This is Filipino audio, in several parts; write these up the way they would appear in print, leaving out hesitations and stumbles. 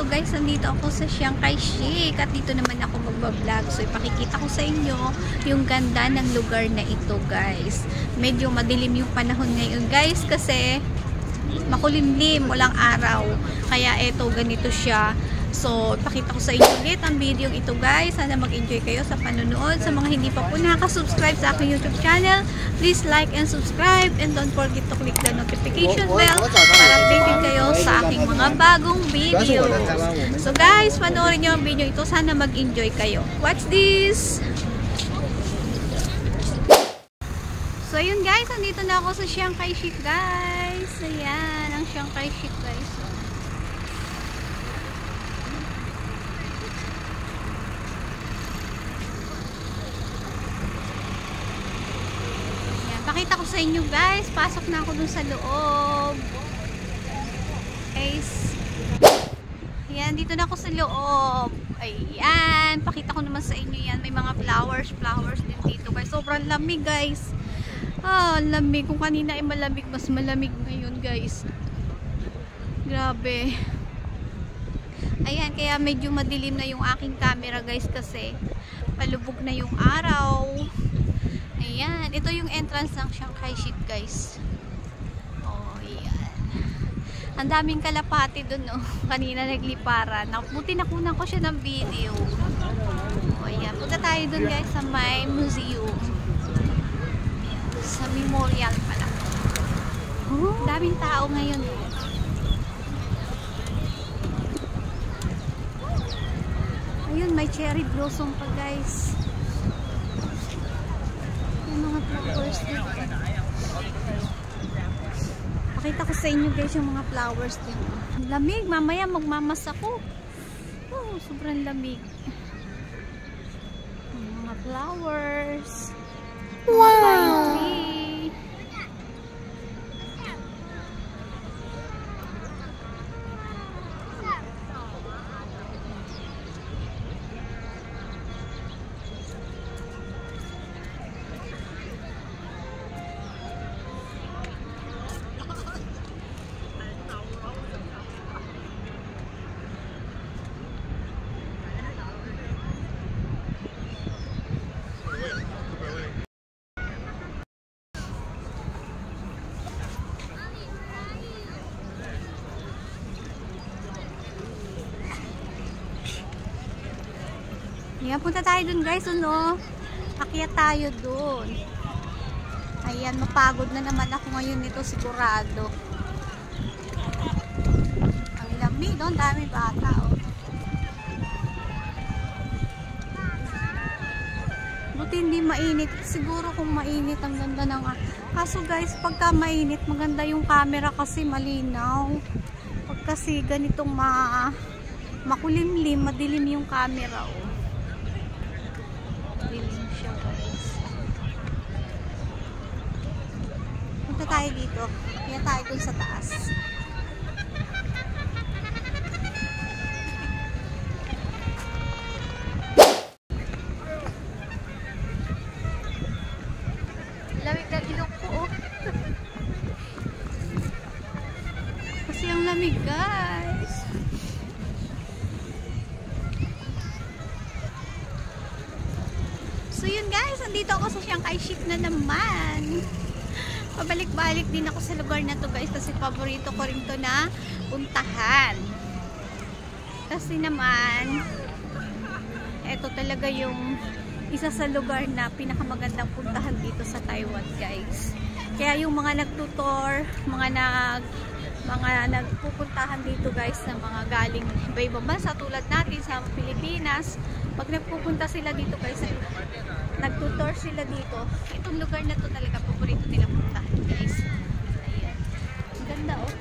to guys, nandito ako sa Chiang Kai-shek at dito naman ako magbablog. So ipakikita ko sa inyo yung ganda ng lugar na ito guys. Medyo madilim yung panahon ngayon guys kasi makulimlim, walang araw. Kaya eto, ganito siya. So, ipakita ko sa inyo ulit ang video ito guys. Sana mag-enjoy kayo sa panonood. Sa mga hindi pa po nakaka-subscribe sa aking YouTube channel, please like and subscribe and don't forget to click the notification bell para updated kayo sa aking mga bagong video. So guys, panoorin nyo ang video ito. Sana mag-enjoy kayo. Watch this! So ayun guys, nandito na ako sa Chiang Kai-shek guys. Ayan, ang Chiang Kai-shek guys. Pakita ko sa inyo guys, pasok na ako dun sa loob guys. Ayan, dito na ako sa loob. Ayan, pakita ko naman sa inyo yan, may mga flowers din dito guys. Sobrang lamig guys. Lamig. Kung kanina ay malamig, mas malamig ngayon guys. Grabe. Ayan, kaya medyo madilim na yung aking camera guys kasi palubog na yung araw. Ayan, ito yung entrance ng Chiang Kai-shek guys. Oh, ayan. Ang daming kalapati dun, oh. Kanina nagliparan. Buti nakunan ko siya ng video. Oh, ayan. Punta tayo dun guys sa may museum. Sa memorial pala. Oh, daming tao ngayon. Ayun, may cherry blossom pa guys. Mga flowers dito. Pakita ko sa inyo guys yung mga flowers dito. Lamig, mamaya magmamas ako. Oh, sobrang lamig. Mga flowers. Wow! Ayan, punta tayo dun guys, ano? Akyat tayo dun. Ayan, mapagod na naman ako ngayon nito sigurado. Ang lamig, no? Dami bata, oh. Buti hindi mainit. Siguro kung mainit, ang ganda ng... Kaso guys, pagka mainit, maganda yung camera kasi malinaw. Pag kasi ganitong makulimlim, madilim yung camera, oh. Dilim siya guys. Punta tayo dito. Kaya tayo dun sa taas. Lamig na ilong ko, oh. Kasi ang lamig guys. So yun guys, nandito ako sa Chiang Kai-shek na naman. Pabalik-balik din ako sa lugar na to guys kasi paborito ko rin to na puntahan. Kasi naman, eto talaga yung isa sa lugar na pinakamagandang puntahan dito sa Taiwan guys. Kaya yung mga nagtutor, mga nagpupuntahan dito guys na mga galing iba-ibang bansa tulad natin sa Pilipinas, pag nagpupunta sila dito guys, nagtutor sila dito, itong lugar na to talaga paborito nila puntahan guys. Ayan, ang ganda, oh.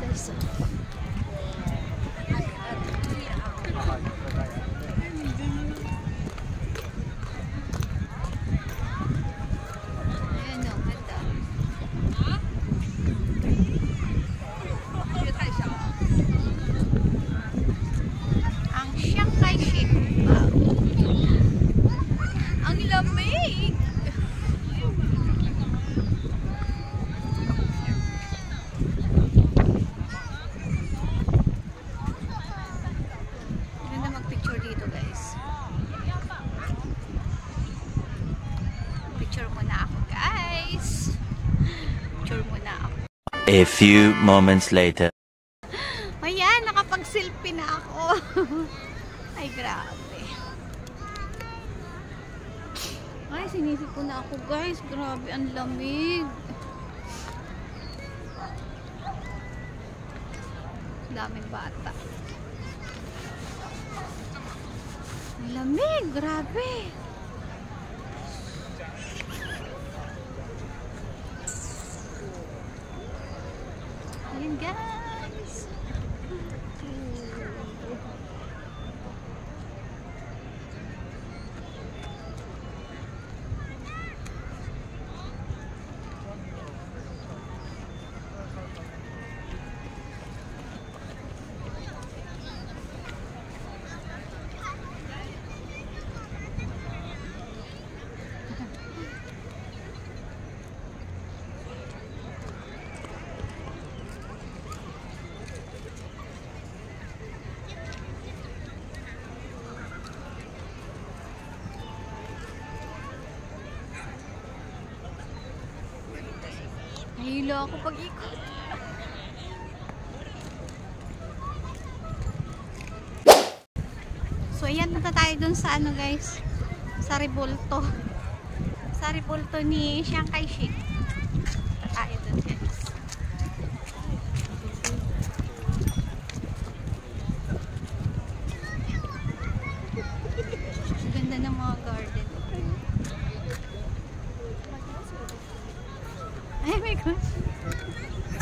Guys, oh. Ang Chiang Kai-shek. Wow. Ang lamig. Picture muna ako, guys. Picture muna ako. A few moments later. Ayan, nakapag-selfie na ako. Ay, grabe. Ay, sinisip na ako, guys. Grabe, ang lamig. Daming bata. Ang lamig, grabe. Ayan, guys. Nahilo ako pag-ikot. So, ayan, punta tayo dun sa ano, guys. Sa Rebulto. Sa Rebulto ni Chiang Kai-shek. Punta tayo dun, guys. Ganda ng mga garden. Ay, my gosh.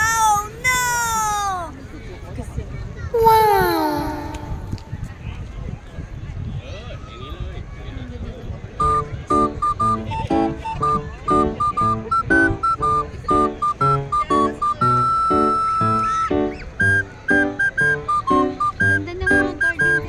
Oh, no! Wow! Ganda ng mga garden.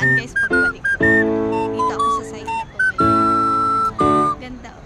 Guys, pagbalik ko. Dito ako sa side na to ngayon. Ganda, oh.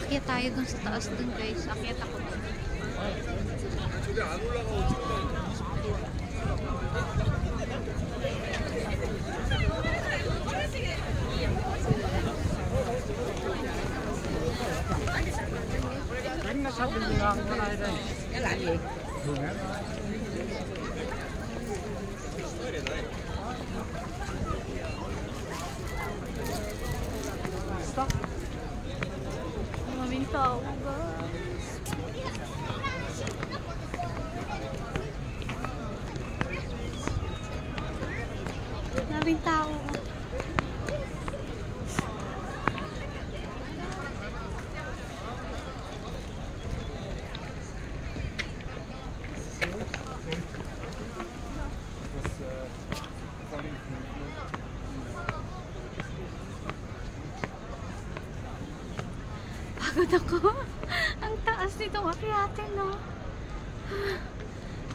Akyat tayo dun sa taas dun, guys. Akyat ako dun. ăn cái này đây. Cái là gì? Maraming tao, guys. Maraming tao. Pagod ako. Ang taas nito akyate, no?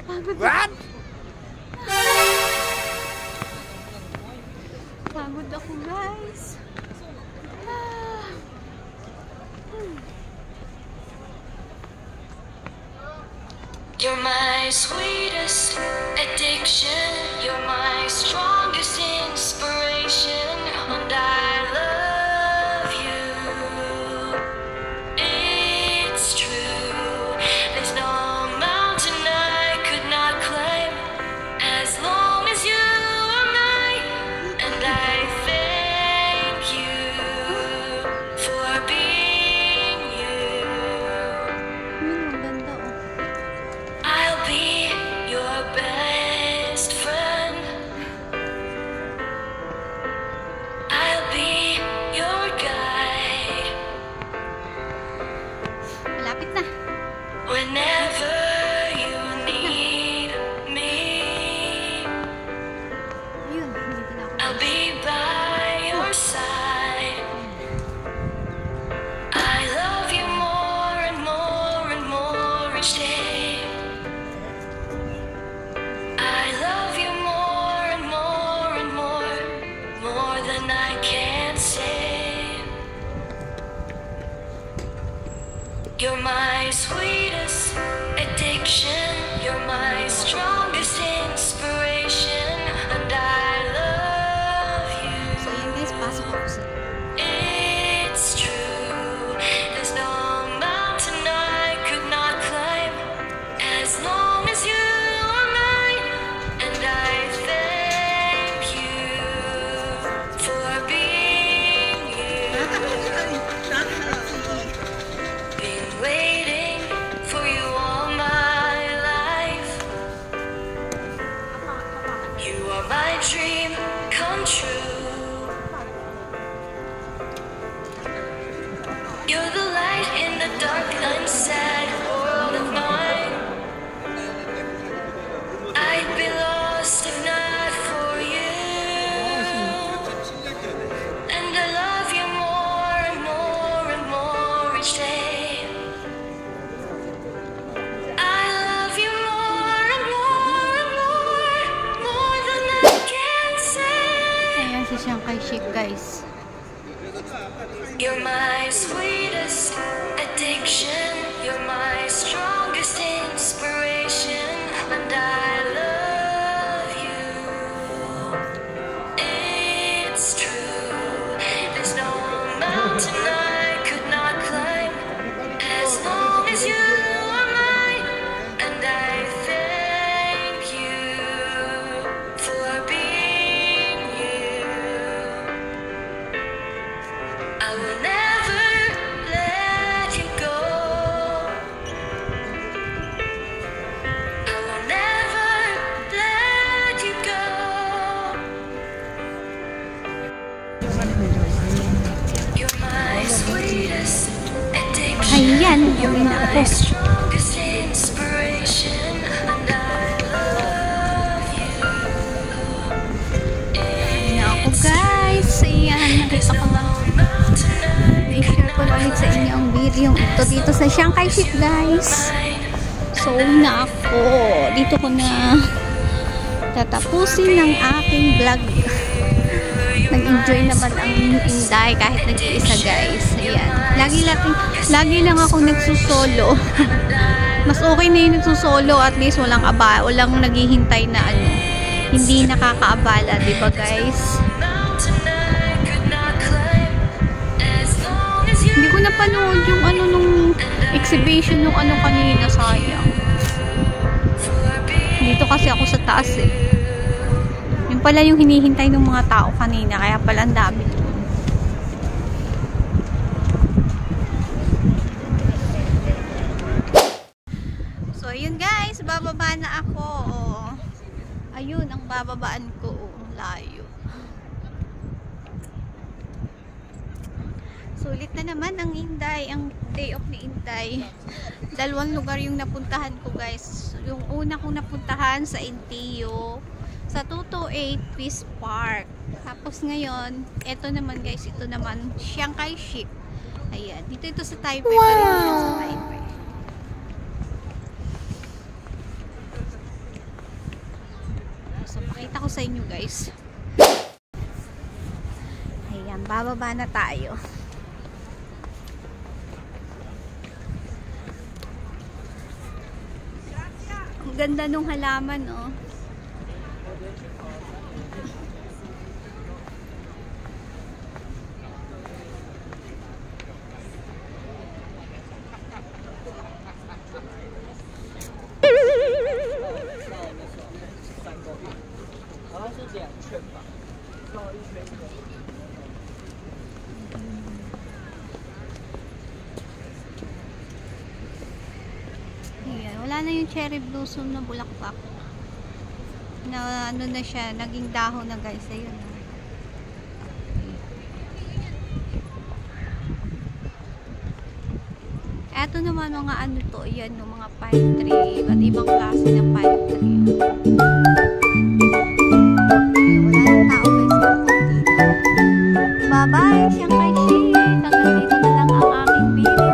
Pagod ako. What? Pagod ako, guys. You're my sweetest addiction. You're my strongest inspiration. And I love you. It's true. There's no mountain I could not climb as long as you are mine. And I thank you for being you. Ang ganda, oh. I'll be your best friend. I'll be your guide Malapit na. whenever you need me. Ayun, dito na ako. I'll be by your side. I love you more and more and more each day. I love you more and more and more than I can say. You're my sweetest addiction. You're my strongest inspiration. And I love you. So, yun guys, pasok ako sa... It's true. There's no mountain I could not climb as long as you are mine. And I thank you for being you. Been waiting for you all my life. You are my dream come true. You're the light in the dark, unsaid world of mine. I'd be lost if not for you. And I love you more and more and more each day. I love you more and more and more than I can say. Ayan si Shanghai Chic, guys. You're my sweetest addiction. You're my strongest inspiration. And I love you. It's true. There's no mountain I could not climb as long as you are mine. And I thank you for being you. I will never let you go. I will never let you go. You're my sweetest addiction. Ayan, You're uwi na my ako. strongest inspiration. And I love you. Ayan na ako, guys. Ayan, There's nakita ko no na. mountain I I-share ko na ulit sa inyo ang video ito dito sa Shanghai Chic, guys. So, na ako. Dito ko na tatapusin ng aking vlog. Nag-enjoy naman ang Inday kahit nag-iisa, guys. Ayan. Lagi lang ako nagsusolo. Mas okay na yung nagsusolo. At least walang naghihintay na ano. Hindi nakakaabala, diba, guys? Hindi ko napanood yung ano nung exhibition yung ano kanina, sayang. Dito kasi ako sa taas eh. Yung pala yung hinihintay ng mga tao kanina, kaya pala ang dami. So, ayun guys, bababa na ako. Oh. Ayun, ang bababaan ko. Oh, layo. Sulit na naman ang Inday, ang day off ni Inday. Dalawang lugar yung napuntahan ko guys. Yung una kong napuntahan sa NTU, sa 228 Peace Park. Tapos ngayon, eto naman guys, ito naman, Chiang Kai-shek. Ayan, dito ito sa Taipei. Wow! Pa rin sa Taipei. So, pakita ko sa inyo guys. Ayan, bababa na tayo. Ang ganda nung halaman, oh. Ayan, wala na yung cherry blossom na bulaklak. Na ano na siya, naging dahon na guys. Ayun. Eto naman mga ano to, yan yung mga pine tree, at ibang klase ng pine tree. Wala nang tao guys, bye-bye, Chiang Kai-shek. Hanggang dito na lang ang aking video.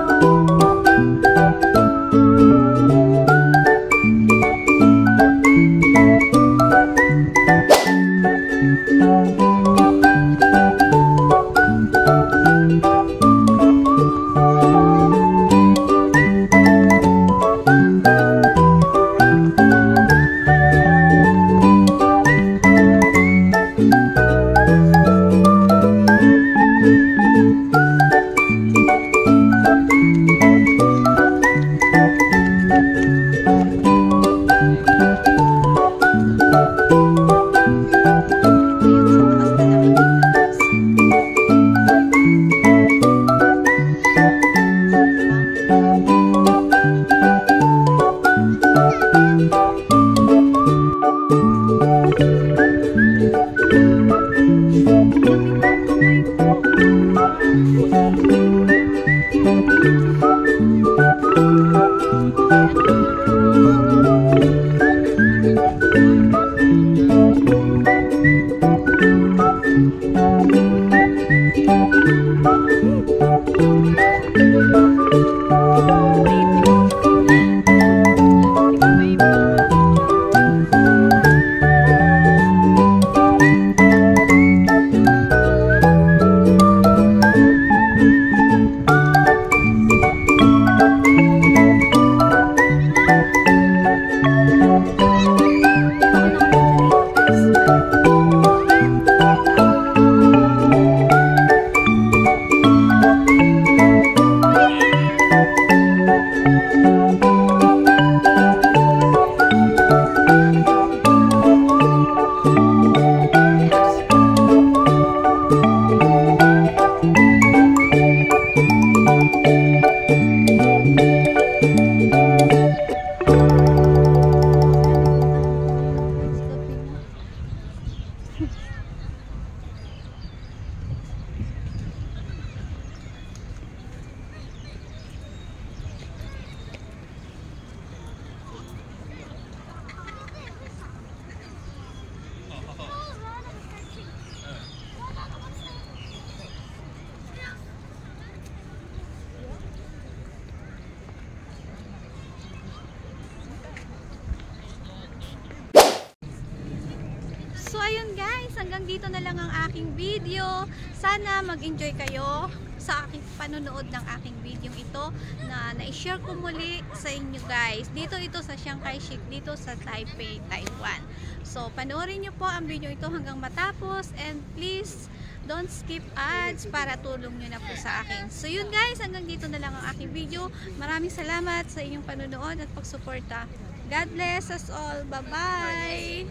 So ayun guys, hanggang dito na lang ang aking video. Sana mag-enjoy kayo sa aking panonood ng aking video ito na na-share ko muli sa inyo guys. Dito ito sa Chiang Kai-shek, dito sa Taipei, Taiwan. So panoorin nyo po ang video ito hanggang matapos, and please Don't skip ads para tulong nyo na po sa akin. So yun guys, hanggang dito na lang ang aking video. Maraming salamat sa inyong panonood at pagsuporta. God bless us all. Bye-bye!